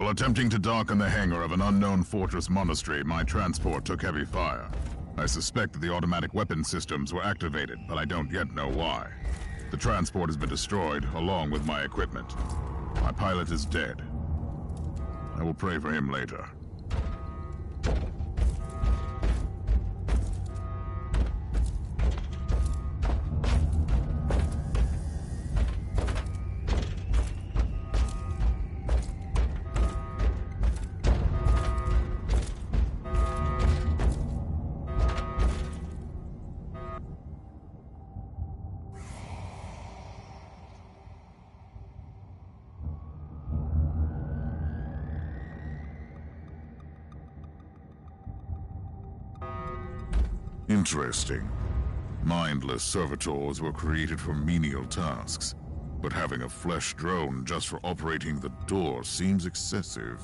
While attempting to dock in the hangar of an unknown fortress monastery, my transport took heavy fire. I suspect that the automatic weapon systems were activated, but I don't yet know why. The transport has been destroyed, along with my equipment. My pilot is dead. I will pray for him later. Interesting. Mindless servitors were created for menial tasks, but having a flesh drone just for operating the door seems excessive.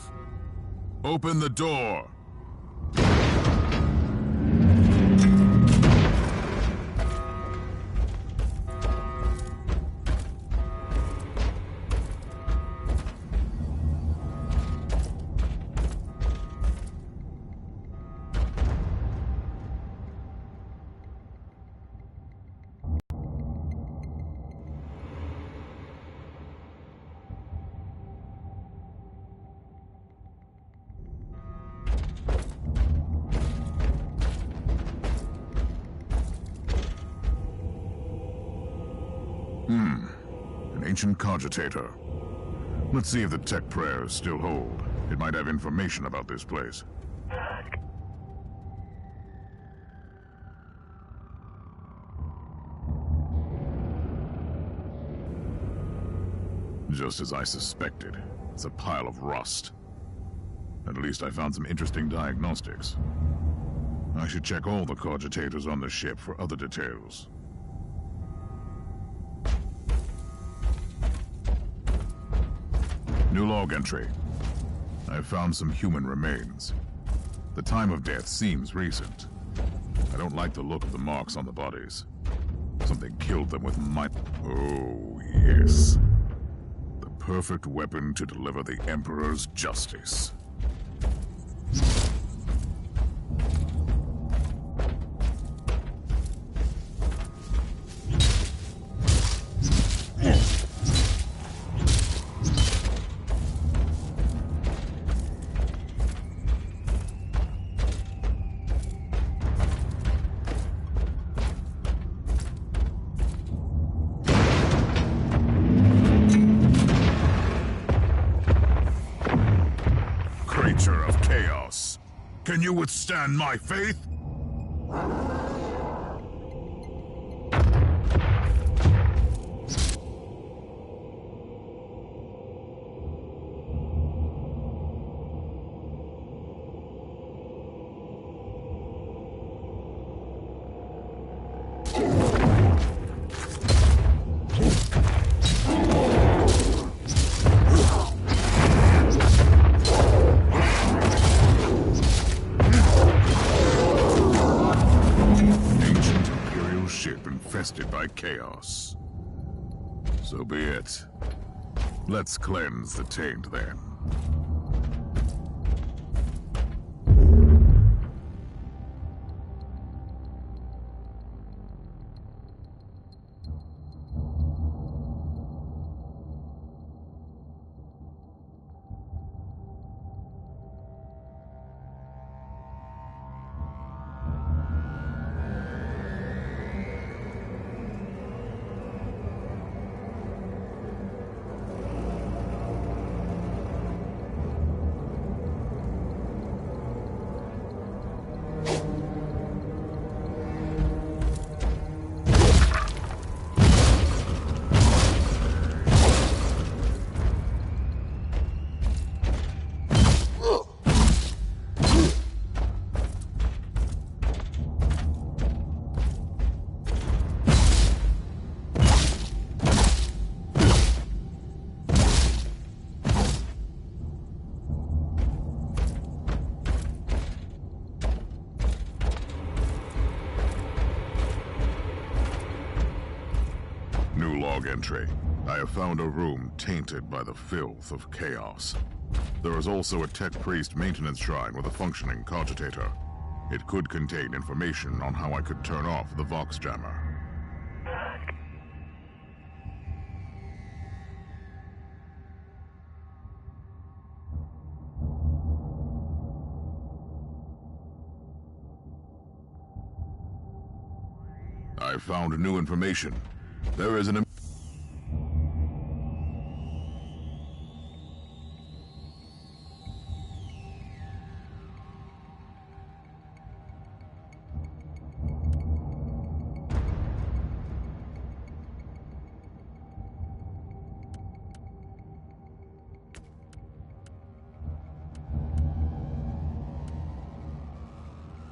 Open the door! An ancient cogitator. Let's see if the tech prayers still hold. It might have information about this place. Just as I suspected, it's a pile of rust. At least I found some interesting diagnostics. I should check all the cogitators on the ship for other details. New log entry. I've found some human remains. The time of death seems recent. I don't like the look of the marks on the bodies. Something killed them with my... Oh, yes. The perfect weapon to deliver the Emperor's justice. Creature of chaos, can you withstand my faith? Infested by chaos. So be it. Let's cleanse the taint then. Entry. I have found a room tainted by the filth of chaos. There is also a tech priest maintenance shrine with a functioning cogitator. It could contain information on how I could turn off the Vox jammer. I found new information. There is an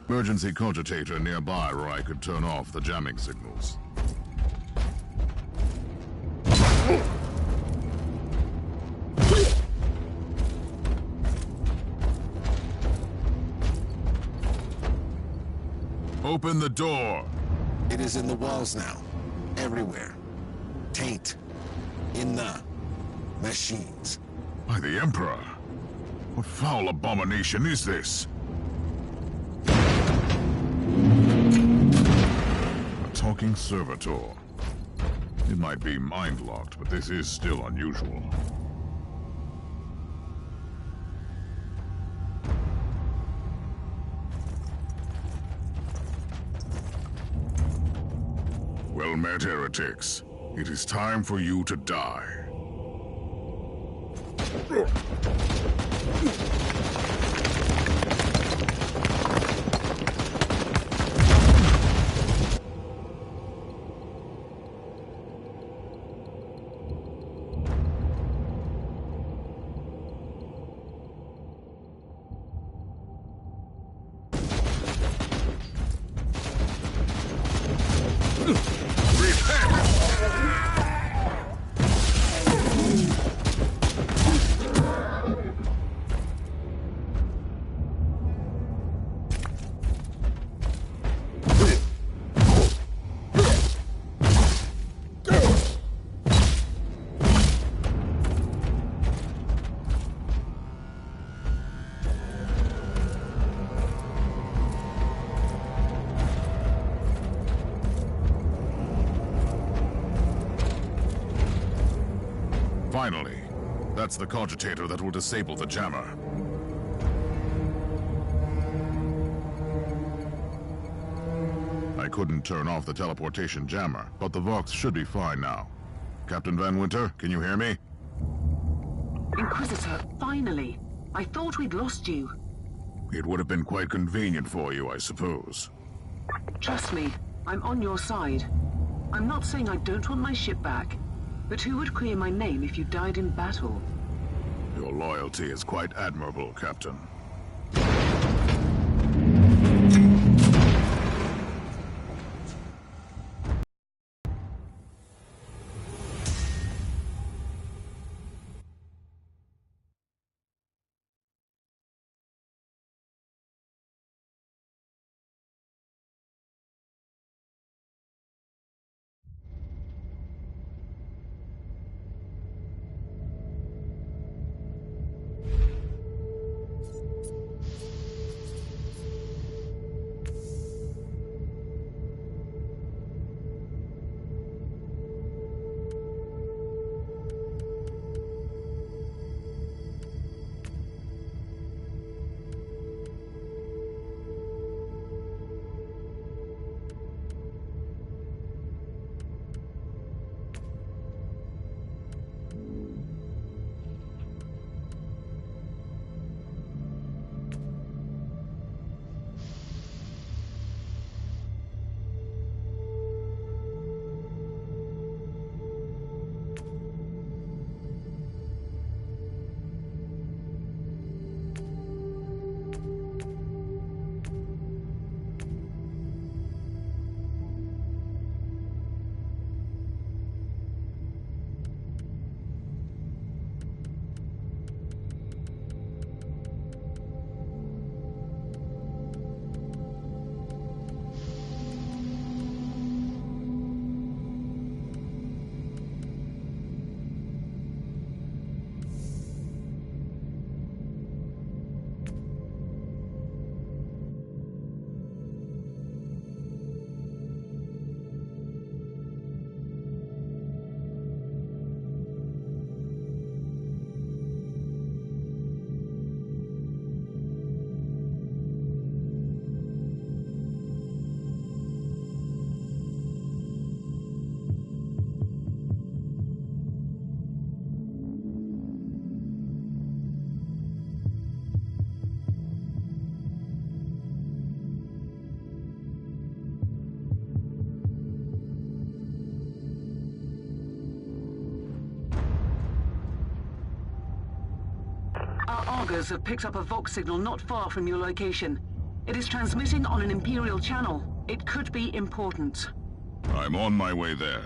emergency cogitator nearby where I could turn off the jamming signals. Open the door! It is in the walls now. Everywhere. Taint. In the machines. By the Emperor! What foul abomination is this? A talking servitor. It might be mind-locked, but this is still unusual. Well met, heretics. It is time for you to die. Finally, that's the cogitator that will disable the jammer. I couldn't turn off the teleportation jammer, but the Vox should be fine now. Captain Van Winter, can you hear me? Inquisitor, finally! I thought we'd lost you. It would have been quite convenient for you, I suppose. Trust me, I'm on your side. I'm not saying I don't want my ship back, but who would clear my name if you died in battle? Your loyalty is quite admirable, Captain. loggers have picked up a Vox signal not far from your location. It is transmitting on an Imperial channel. It could be important. I'm on my way there.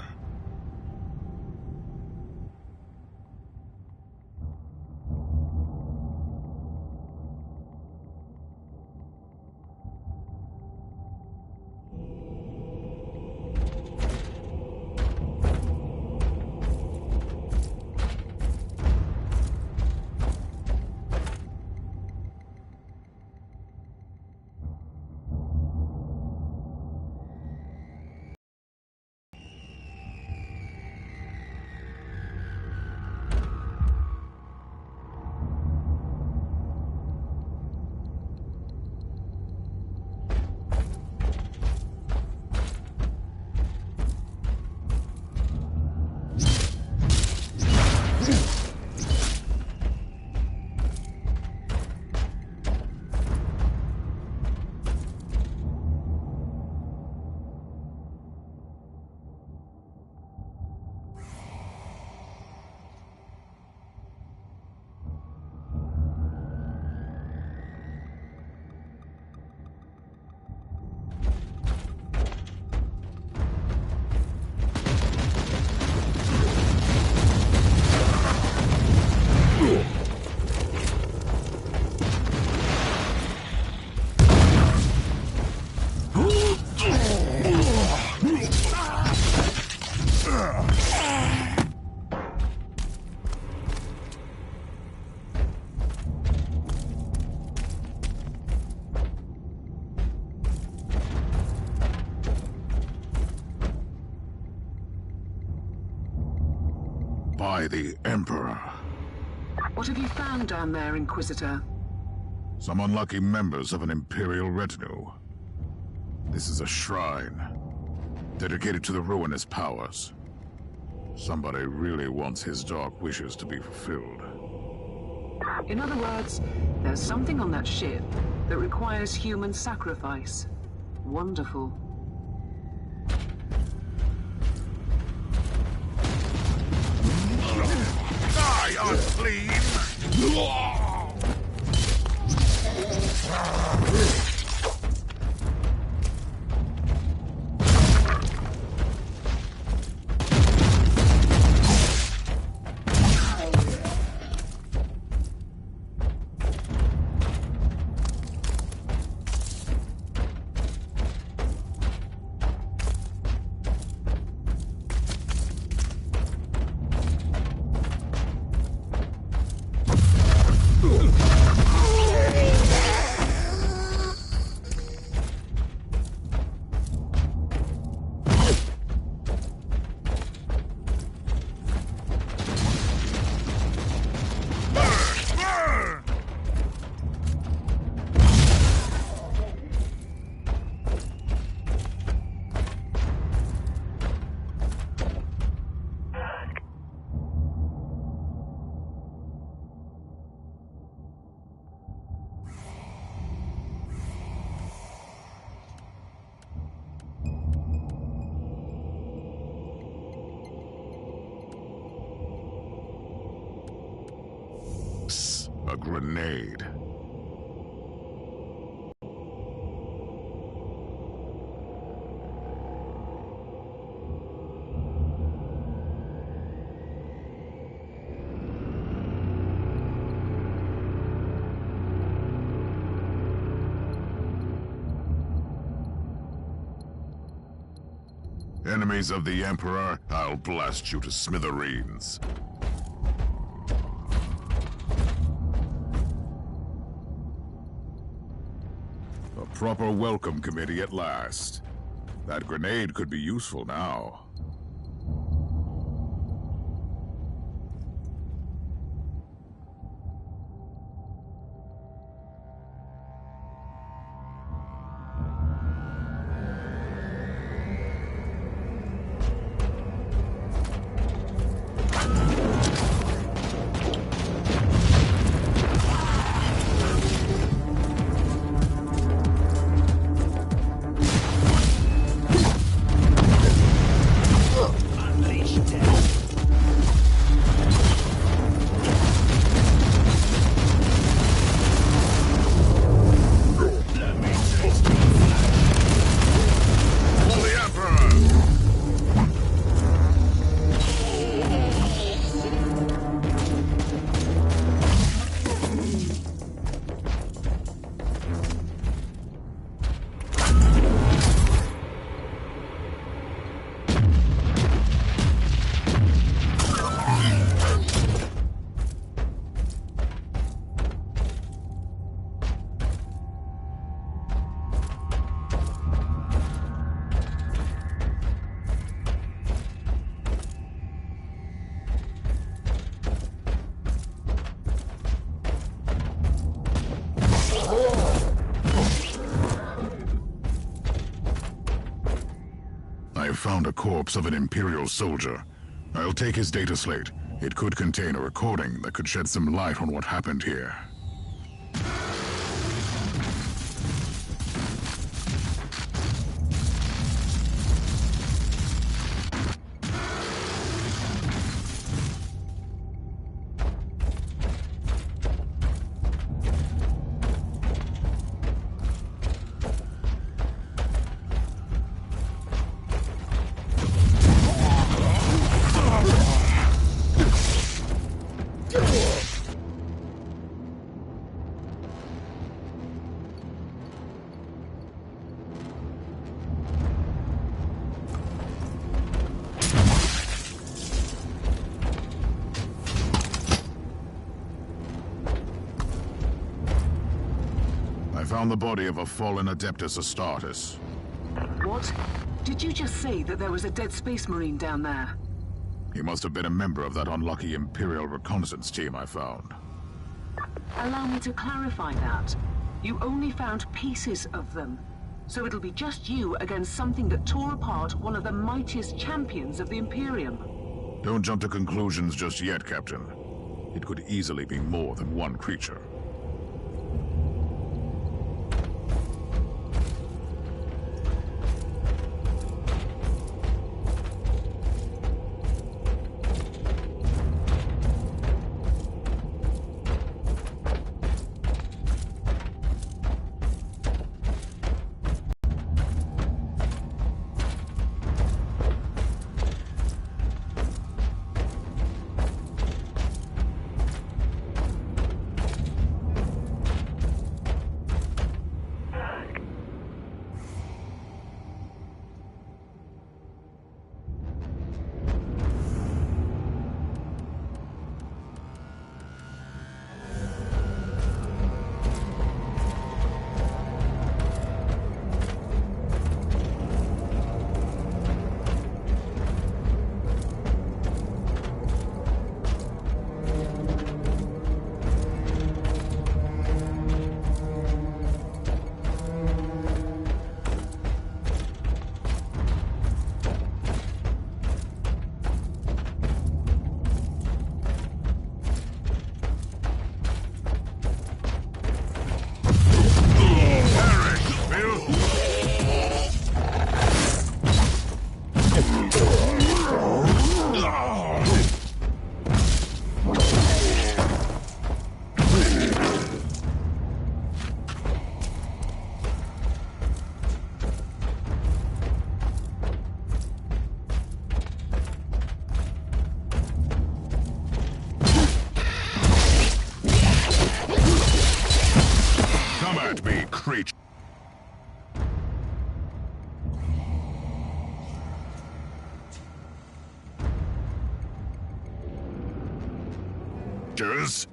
By the Emperor. What have you found down there, Inquisitor? Some unlucky members of an Imperial retinue. This is a shrine, dedicated to the ruinous powers. Somebody really wants his dark wishes to be fulfilled. In other words, there's something on that ship that requires human sacrifice. Wonderful. Die, unclean! A grenade. Enemies of the Emperor, I'll blast you to smithereens. A proper welcome committee at last. That grenade could be useful now. found a corpse of an Imperial soldier. I'll take his data slate. It could contain a recording that could shed some light on what happened here. I found the body of a fallen Adeptus Astartes. What? Did you just say that there was a dead Space Marine down there? He must have been a member of that unlucky Imperial reconnaissance team I found. Allow me to clarify that. You only found pieces of them. So it'll be just you against something that tore apart one of the mightiest champions of the Imperium. Don't jump to conclusions just yet, Captain. It could easily be more than one creature.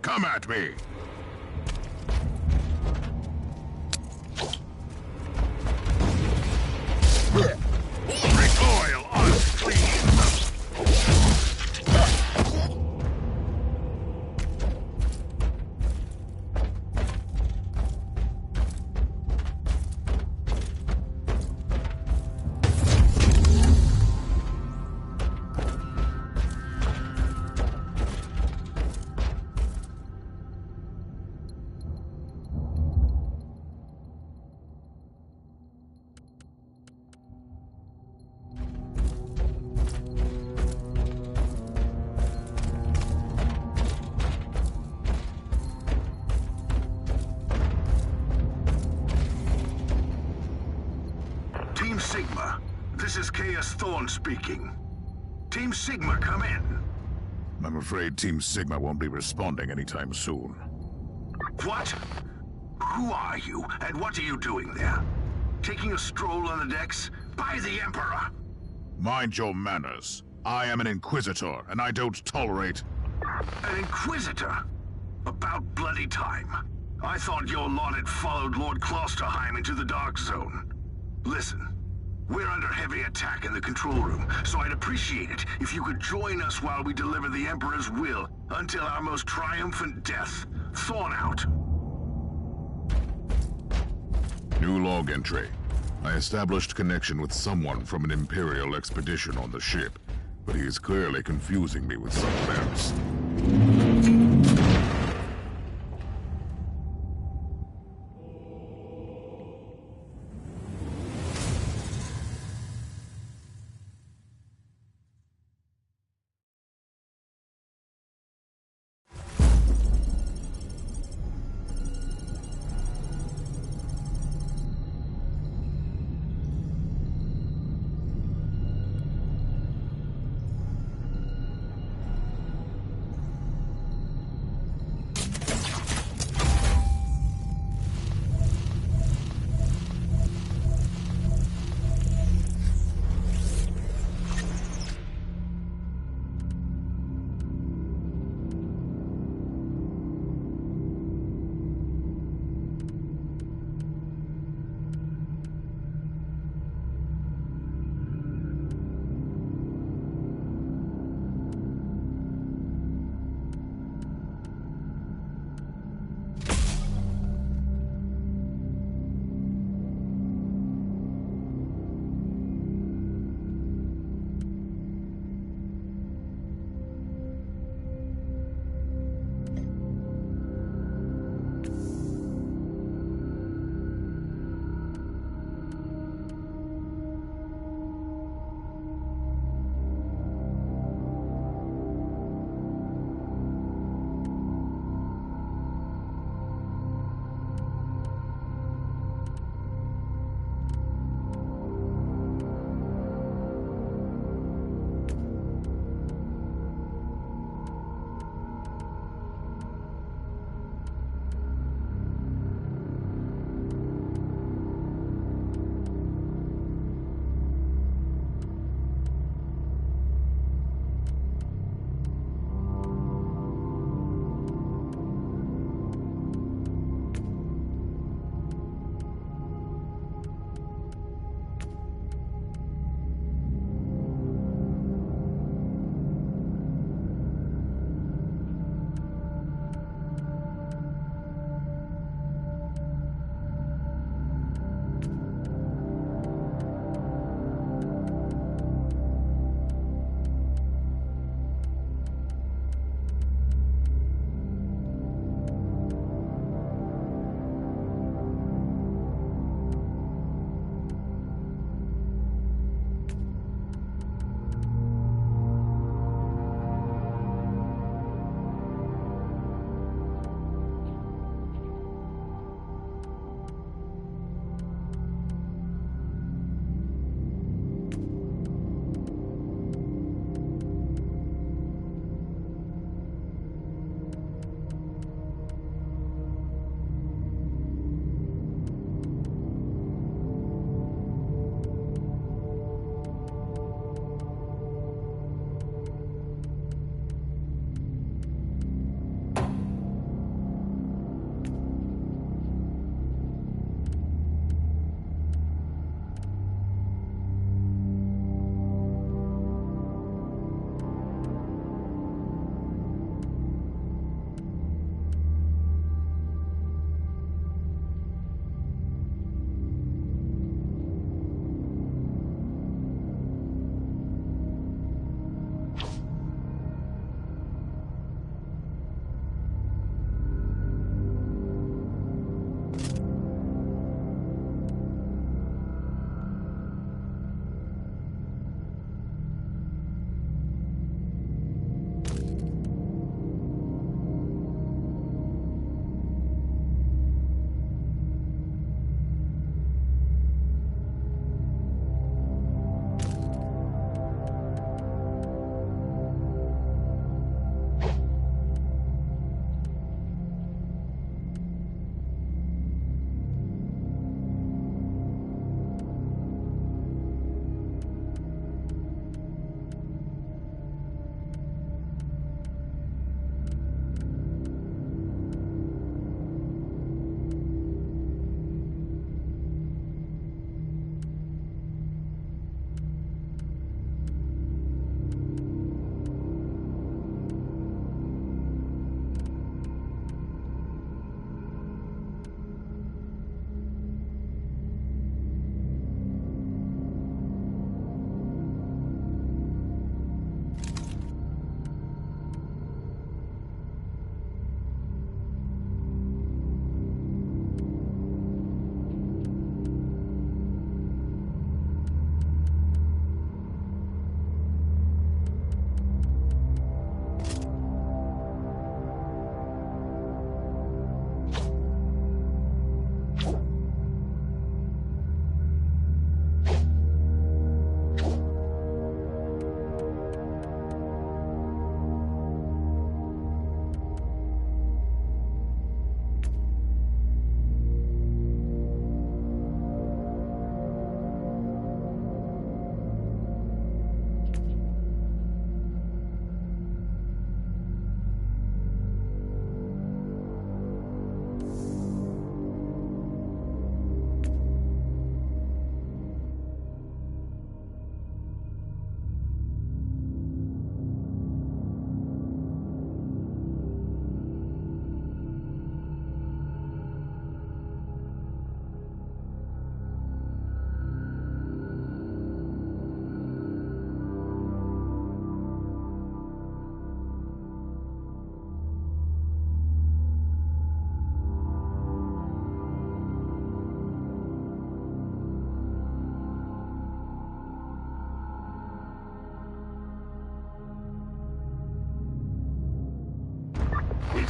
Come at me! Recoil unclean! Sigma, this is Chaos Thorn speaking. Team Sigma, come in. I'm afraid Team Sigma won't be responding anytime soon. What? Who are you, and what are you doing there? Taking a stroll on the decks? By the Emperor! Mind your manners. I am an Inquisitor, and I don't tolerate... An Inquisitor? About bloody time. I thought your lot had followed Lord Klosterheim into the Dark Zone. Listen. We're under heavy attack in the control room, so I'd appreciate it if you could join us while we deliver the Emperor's will until our most triumphant death. Thorn out. New log entry. I established connection with someone from an Imperial expedition on the ship, but he is clearly confusing me with someone else.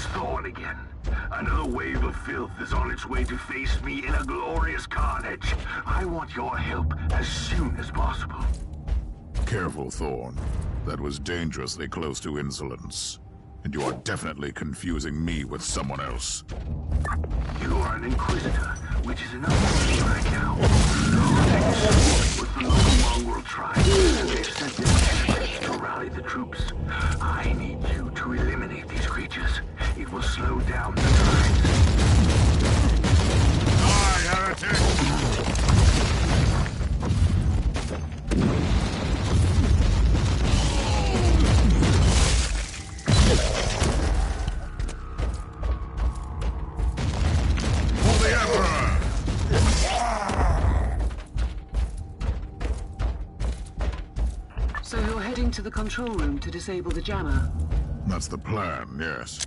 It's Thorn again. Another wave of filth is on its way to face me in a glorious carnage. I want your help as soon as possible. Careful, Thorn. That was dangerously close to insolence. And you are definitely confusing me with someone else. You are an Inquisitor, which is enough for me right now. With the local mongrel tribe, and they've sent their experts to rally the troops. I need you to eliminate these creatures. It will slow down the tides. Die, heretic! So you're heading to the control room to disable the jammer? That's the plan, yes.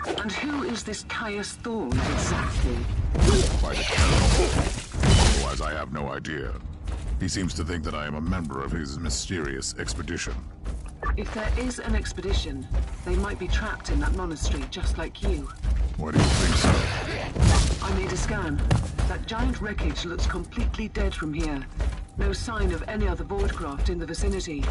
And who is this Caius Thorn exactly? Quite a character. Otherwise, I have no idea. He seems to think that I am a member of his mysterious expedition. If there is an expedition, they might be trapped in that monastery just like you. Why do you think so? I made a scan. That giant wreckage looks completely dead from here. No sign of any other Voidcraft in the vicinity.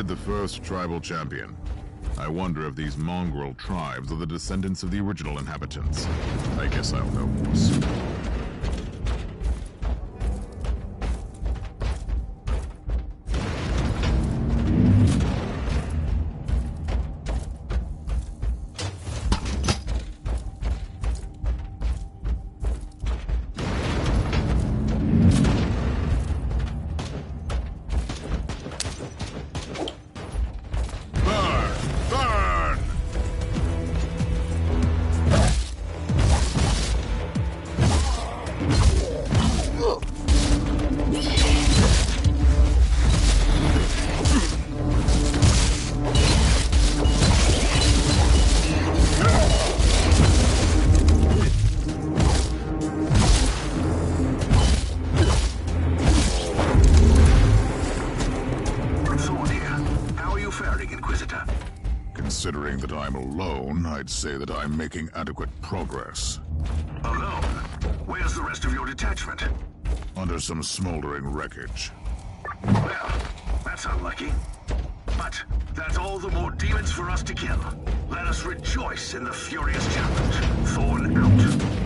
The first tribal champion. I wonder if these mongrel tribes are the descendants of the original inhabitants. I guess I'll know more soon. Considering that I'm alone, I'd say that I'm making adequate progress. Alone? Where's the rest of your detachment? Under some smoldering wreckage. Well, that's unlucky. But that's all the more demons for us to kill. Let us rejoice in the furious challenge. Thorn out.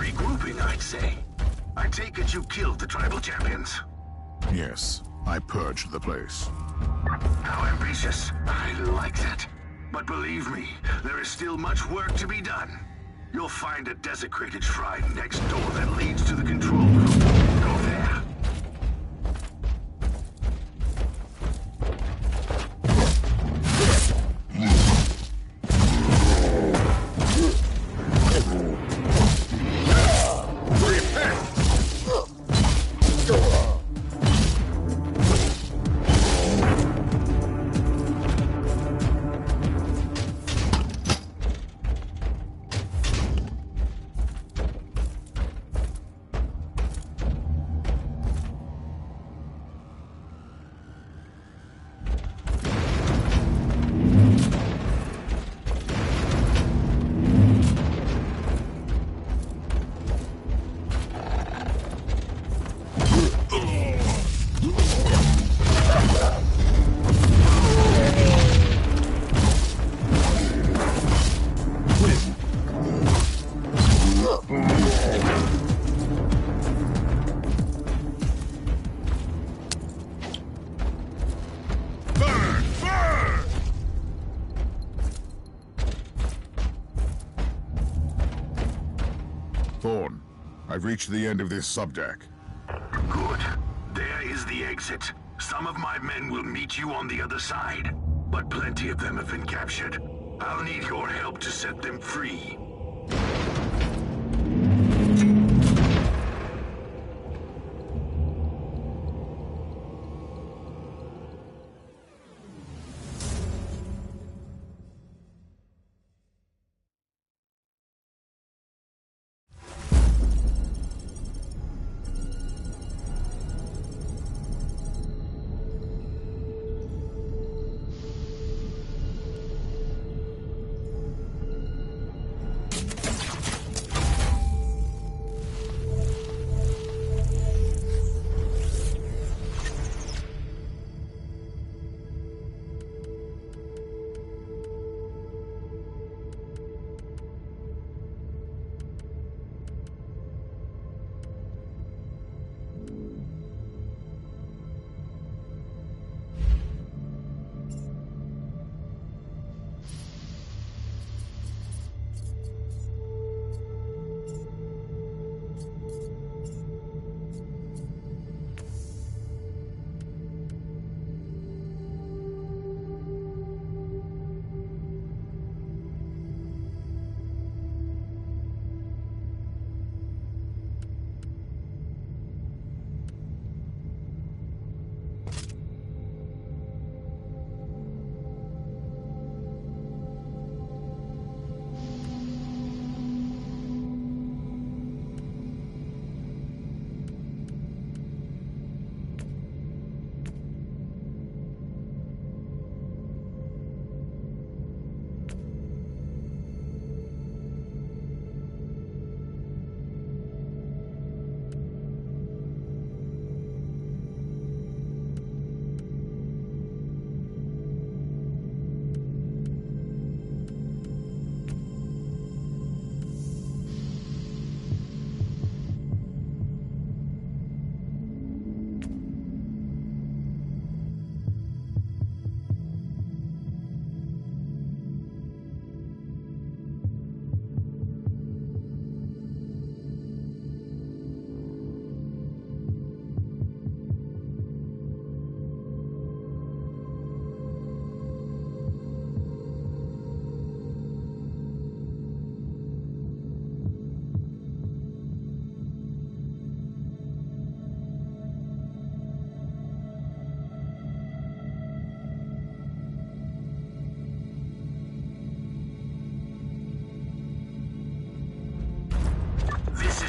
Regrouping, I'd say. I take it you killed the tribal champions. Yes, I purged the place. How ambitious. I like that. But believe me, there is still much work to be done. You'll find a desecrated shrine next door that leads to the control room. Go there. Thorn, I've reached the end of this subdeck. Good. There is the exit. Some of my men will meet you on the other side, but plenty of them have been captured. I'll need your help to set them free.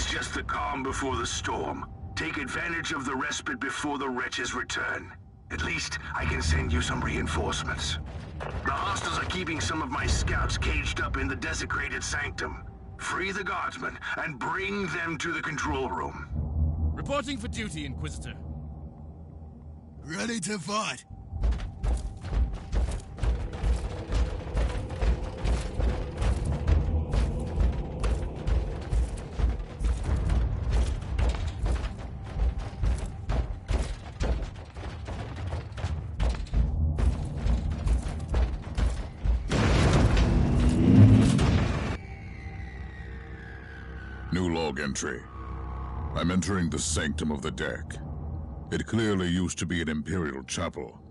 Just the calm before the storm. Take advantage of the respite before the wretches return. At least, I can send you some reinforcements. The hostiles are keeping some of my scouts caged up in the desecrated sanctum. Free the guardsmen and bring them to the control room. Reporting for duty, Inquisitor. Ready to fight. log entry. I'm entering the sanctum of the deck. It clearly used to be an Imperial chapel,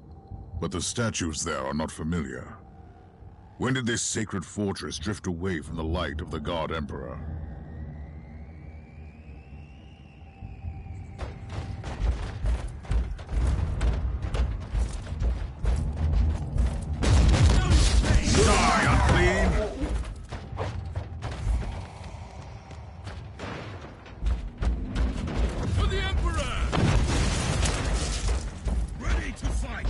but the statues there are not familiar. When did this sacred fortress drift away from the light of the God Emperor? Die, unclean! For the Emperor! Ready to fight!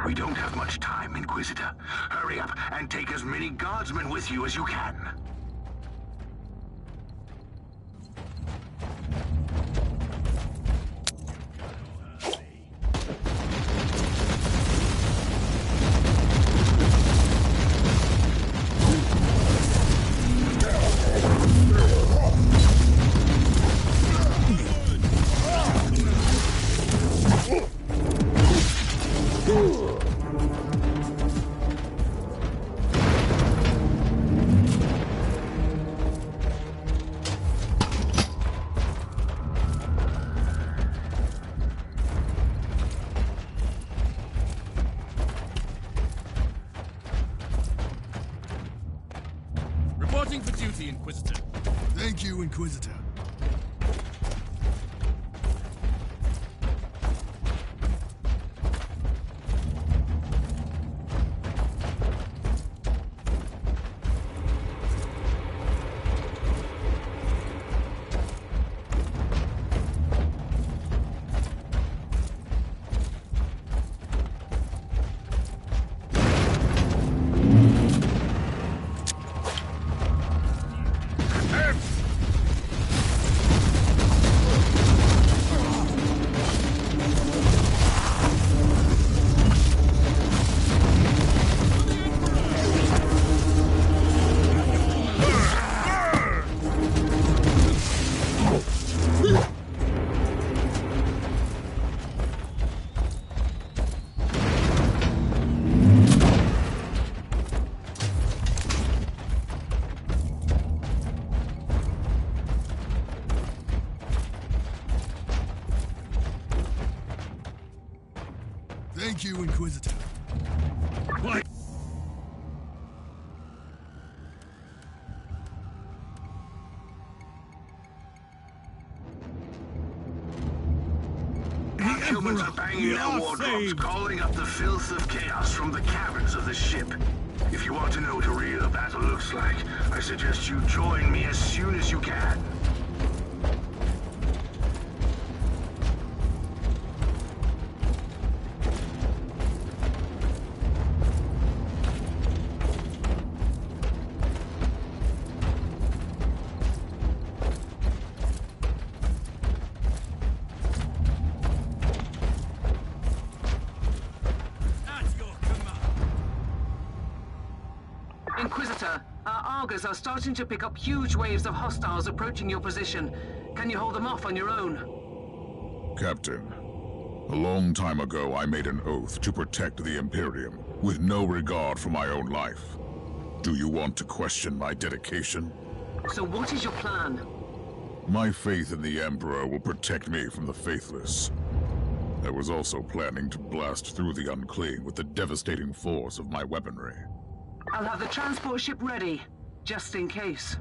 We don't have much time, Inquisitor. Hurry up and take as many guardsmen with you as you can. Reporting for duty, Inquisitor. Thank you, Inquisitor. Thank you, Inquisitor. What? Humans are banging we their are war drums, saved. calling up the filth of chaos from the caverns of the ship. If you want to know what a real battle looks like, I suggest you join me as soon as you can. At your command. Inquisitor, our Argos are starting to pick up huge waves of hostiles approaching your position. Can you hold them off on your own? Captain, a long time ago I made an oath to protect the Imperium, with no regard for my own life. Do you want to question my dedication? So what is your plan? My faith in the Emperor will protect me from the faithless. I was also planning to blast through the unclean with the devastating force of my weaponry. I'll have the transport ship ready, just in case.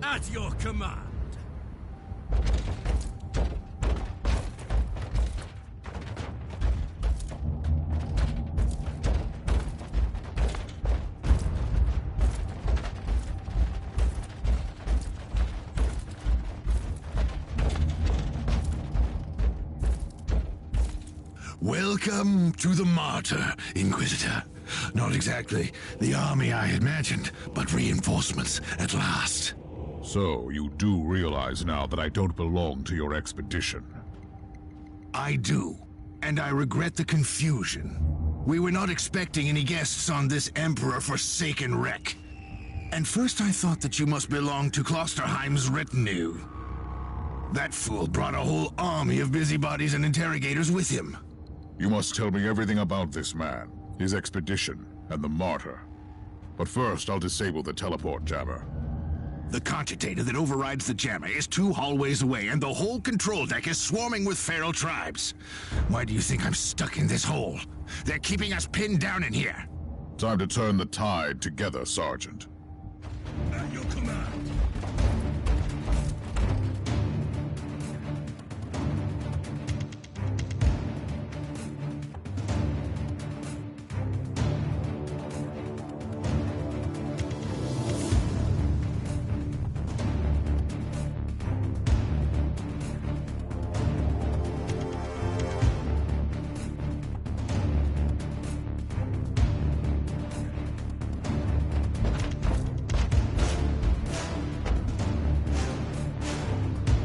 At your command. Welcome to the Martyr, Inquisitor. Not exactly the army I imagined, but reinforcements at last. So, you do realize now that I don't belong to your expedition? I do, and I regret the confusion. We were not expecting any guests on this Emperor-forsaken wreck. And first I thought that you must belong to Klosterheim's retinue. That fool brought a whole army of busybodies and interrogators with him. You must tell me everything about this man, his expedition, and the martyr. But first, I'll disable the teleport jammer. The cogitator that overrides the jammer is 2 hallways away, and the whole control deck is swarming with feral tribes. Why do you think I'm stuck in this hole? They're keeping us pinned down in here. Time to turn the tide together, Sergeant. At your command.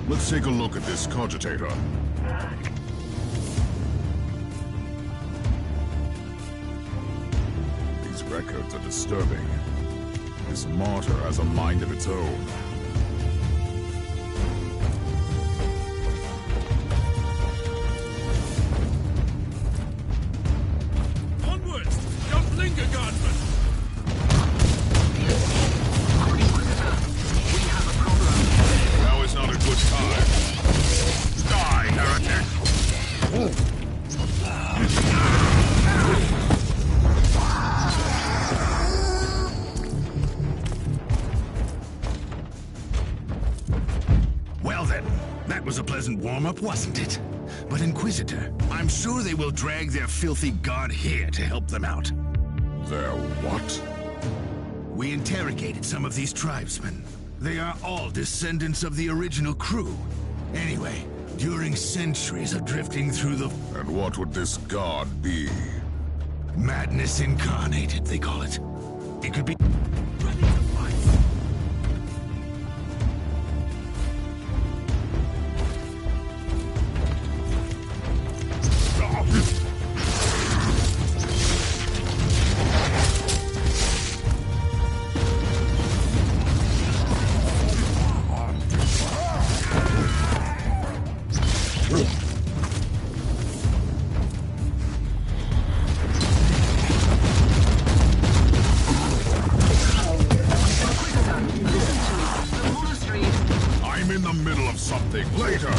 Let's take a look at this cogitator. These records are disturbing. This martyr has a mind of its own. Onwards! Don't linger, guardsmen! Now is not a good time. Die, heretic! Well then, that was a pleasant warm-up, wasn't it? But Inquisitor, I'm sure they will drag their filthy god here to help them out. Their what? We interrogated some of these tribesmen. They are all descendants of the original crew. Anyway, during centuries of drifting through the And what would this god be? madness incarnated, they call it. It could be Ready to fight! I'm in the middle of something. Later!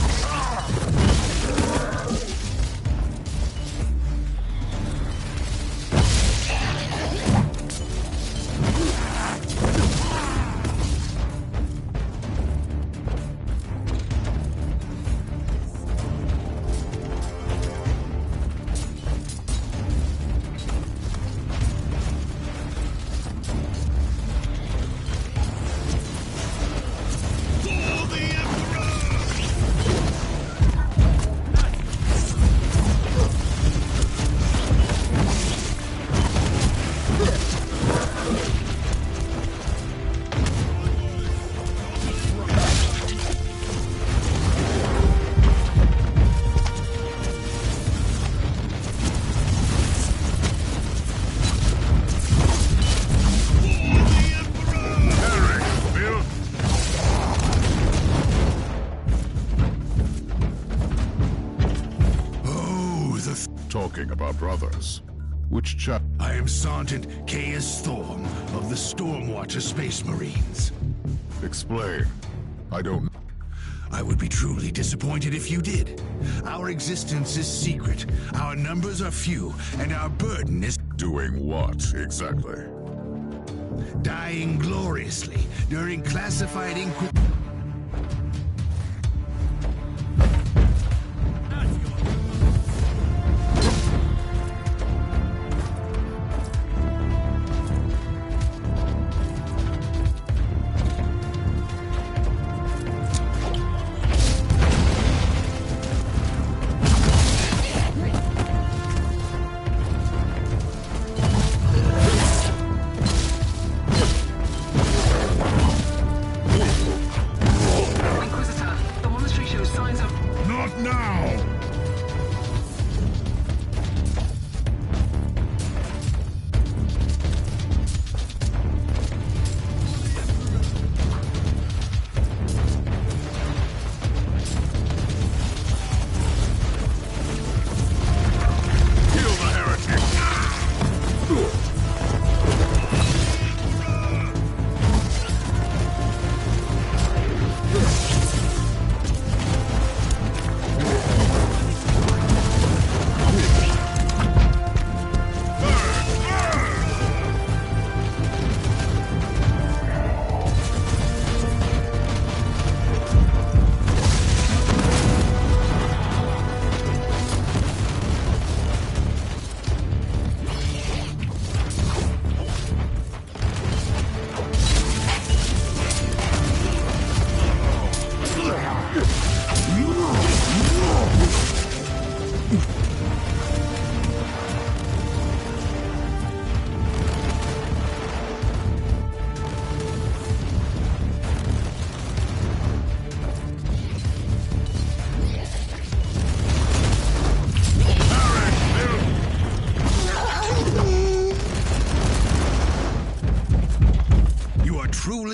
For the Emperor! Eric, Bill! Oh, the Talking about brothers. Which chap? I am Sergeant Caius Thorm of the Stormwatcher Space Marines. Explain. I don't... I would be truly disappointed if you did. Our existence is secret, our numbers are few, and our burden is Doing what, exactly? dying gloriously during classified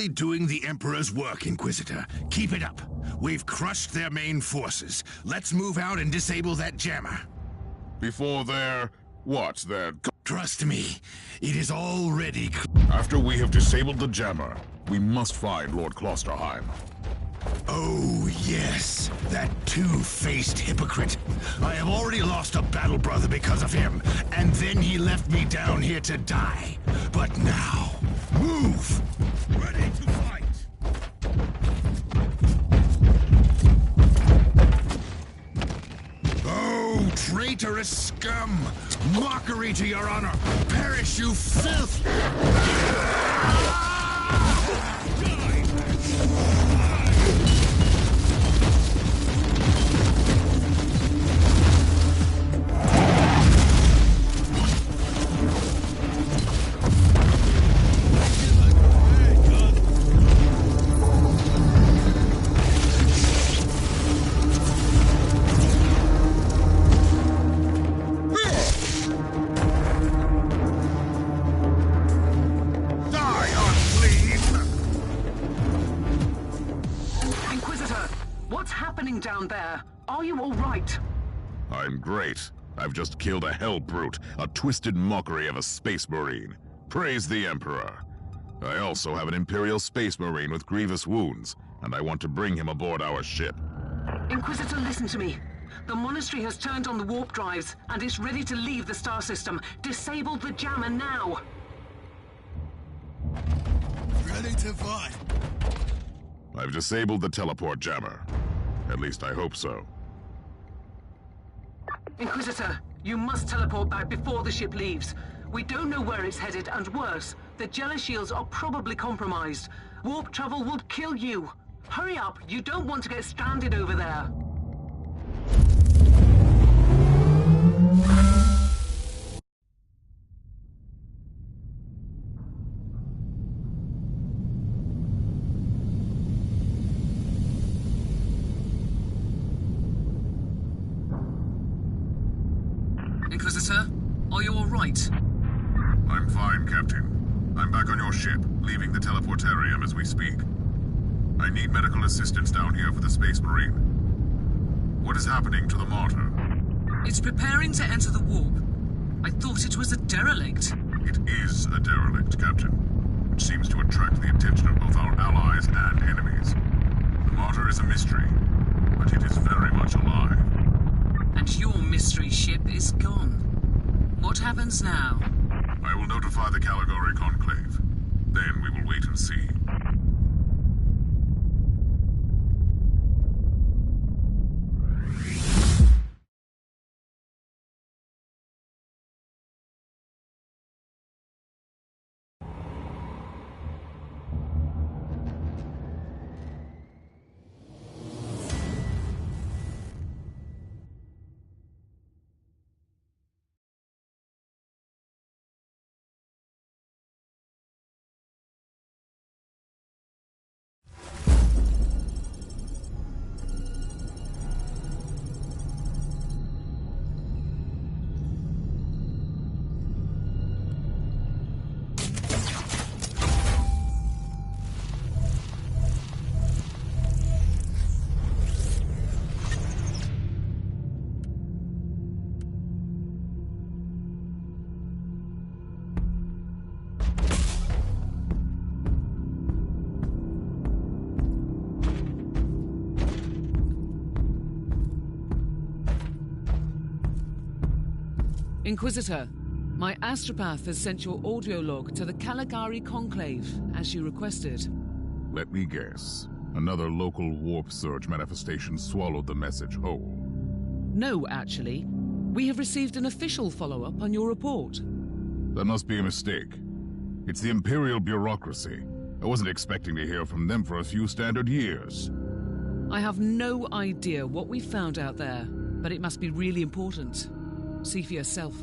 really doing the Emperor's work, Inquisitor. Keep it up. We've crushed their main forces. Let's move out and disable that jammer. Before their... what? Their... Trust me, it is already... After we have disabled the jammer, we must find Lord Klosterheim. Oh, yes. That two-faced hypocrite. I have already lost a battle brother because of him, and then he left me down here to die. But now, move! Ready to fight! Oh, traitorous scum! Mockery to your honor! Perish, you filth! Down there. Are you all right? I'm great. I've just killed a hell brute, a twisted mockery of a space marine. Praise the Emperor. I also have an Imperial space marine with grievous wounds, and I want to bring him aboard our ship. Inquisitor, listen to me. The monastery has turned on the warp drives, and it's ready to leave the star system. Disable the jammer now. Ready to fight. I've disabled the teleport jammer. At least I hope so. Inquisitor, you must teleport back before the ship leaves. We don't know where it's headed, and worse, the Jealous shields are probably compromised. Warp travel would kill you. Hurry up, you don't want to get stranded over there. Inquisitor, are you all right? I'm fine, Captain. I'm back on your ship, leaving the teleportarium as we speak. I need medical assistance down here for the Space Marine. What is happening to the Martyr? It's preparing to enter the warp. I thought it was a derelict. It is a derelict, Captain, which seems to attract the attention of both our allies and enemies. The Martyr is a mystery, but it is very much alive. And your mystery ship is gone. What happens now? I will notify the Caligari Conclave. Then we will wait and see. Inquisitor, my astropath has sent your audio log to the Caligari Conclave, as you requested. Let me guess. Another local warp surge manifestation swallowed the message whole. No, actually. We have received an official follow-up on your report. That must be a mistake. It's the Imperial bureaucracy. I wasn't expecting to hear from them for a few standard years. I have no idea what we found out there, but it must be really important. See for yourself.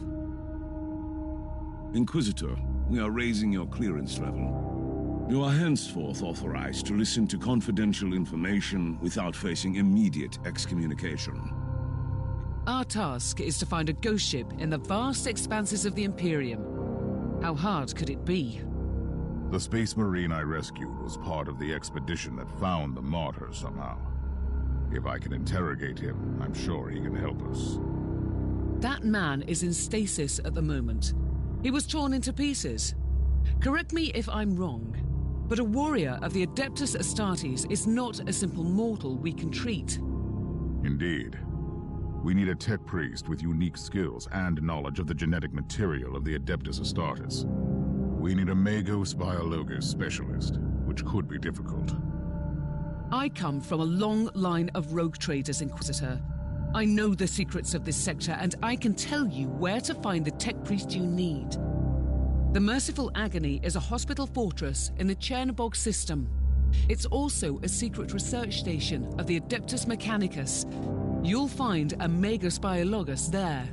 Inquisitor, we are raising your clearance level. You are henceforth authorized to listen to confidential information without facing immediate excommunication. Our task is to find a ghost ship in the vast expanses of the Imperium. How hard could it be? The Space Marine I rescued was part of the expedition that found the martyr somehow. If I can interrogate him, I'm sure he can help us. That man is in stasis at the moment. He was torn into pieces. Correct me if I'm wrong, but a warrior of the Adeptus Astartes is not a simple mortal we can treat. Indeed. We need a tech priest with unique skills and knowledge of the genetic material of the Adeptus Astartes. We need a Magos Biologos specialist, which could be difficult. I come from a long line of rogue traders, Inquisitor. I know the secrets of this sector, and I can tell you where to find the tech priest you need. The Merciful Agony is a hospital fortress in the Chernobog system. It's also a secret research station of the Adeptus Mechanicus. You'll find a Magos Biologos there.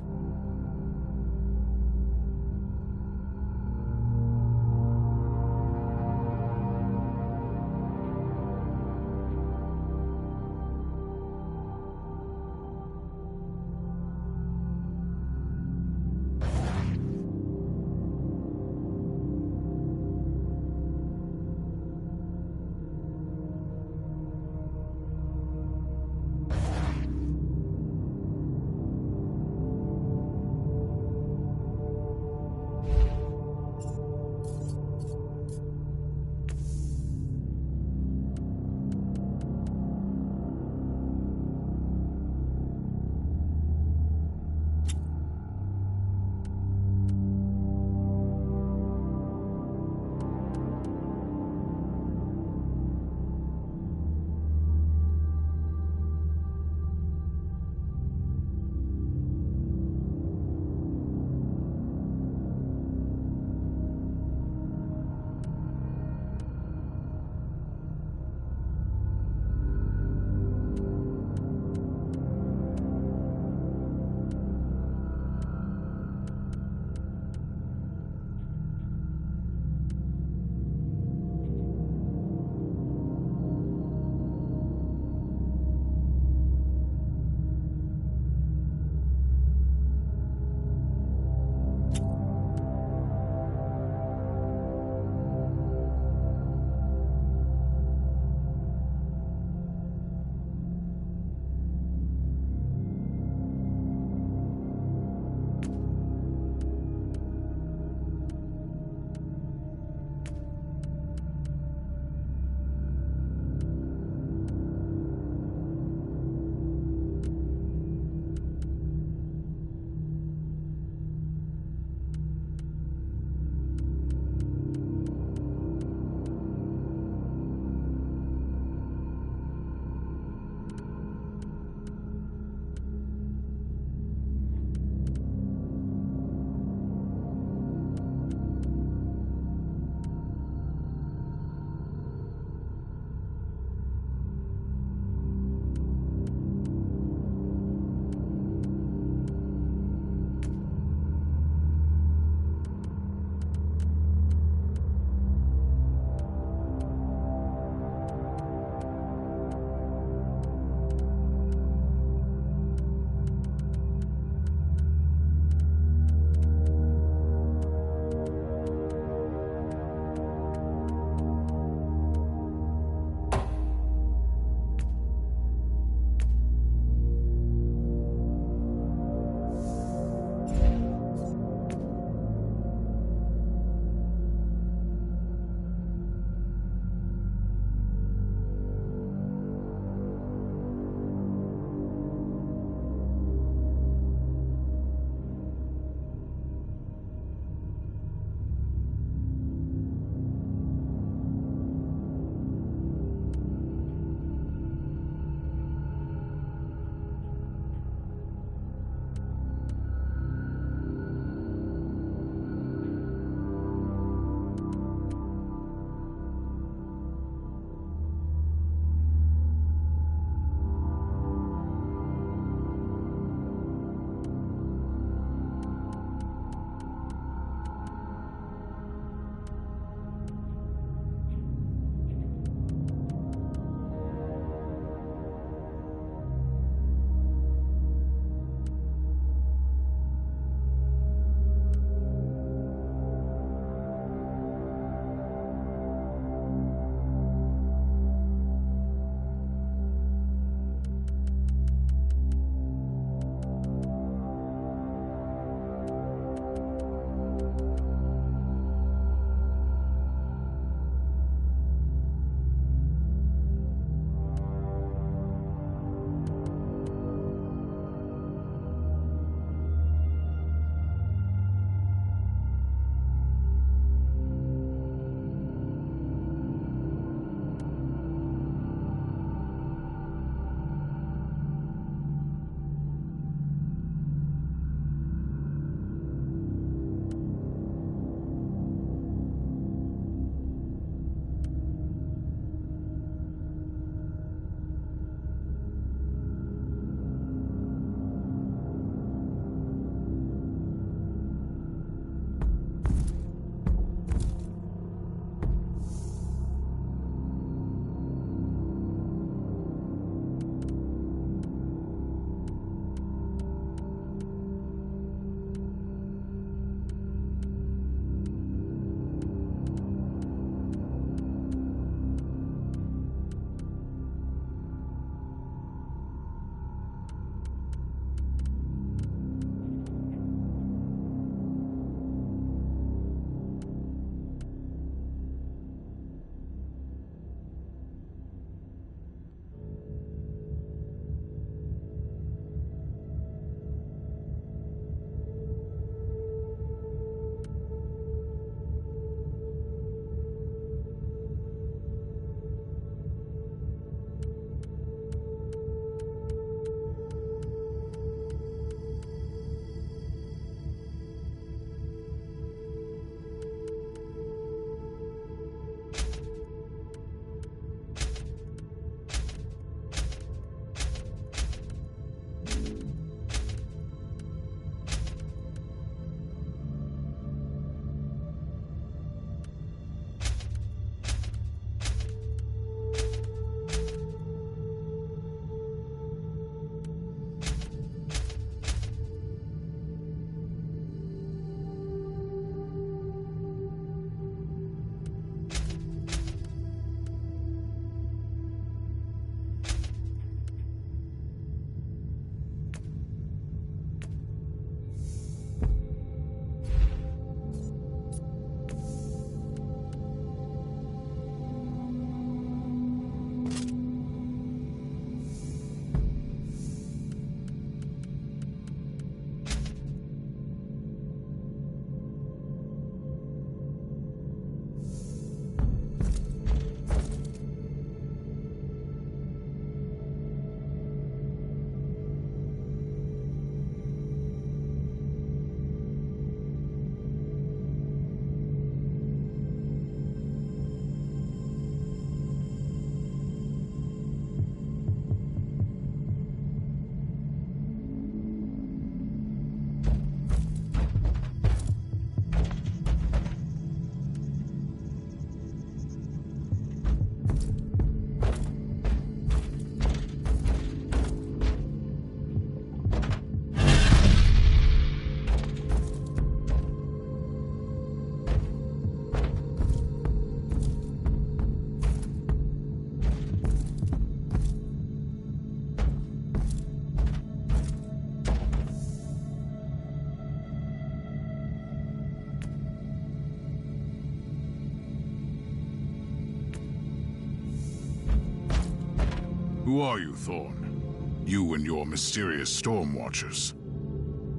Who are you, Thorn? You and your mysterious Storm Watchers.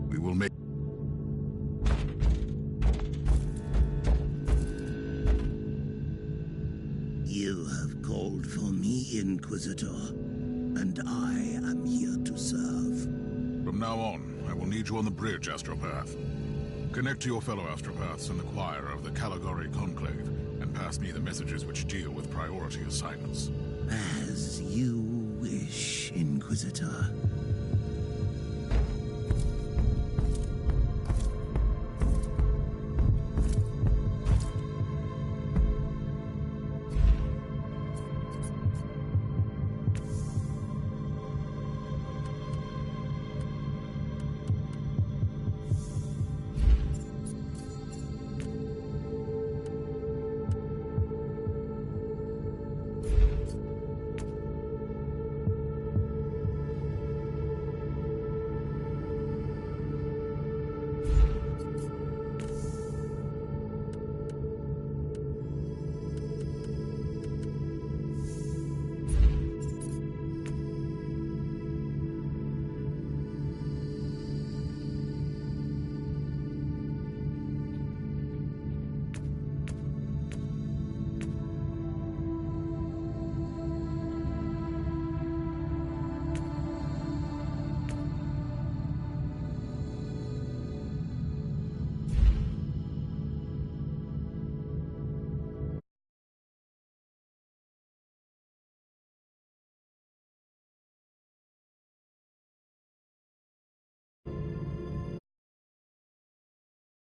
We will make... You have called for me, Inquisitor, and I am here to serve. From now on, I will need you on the bridge, Astropath. Connect to your fellow Astropaths in the choir of the Caligari Conclave, and pass me the messages which deal with priority assignments. As you wish, Inquisitor.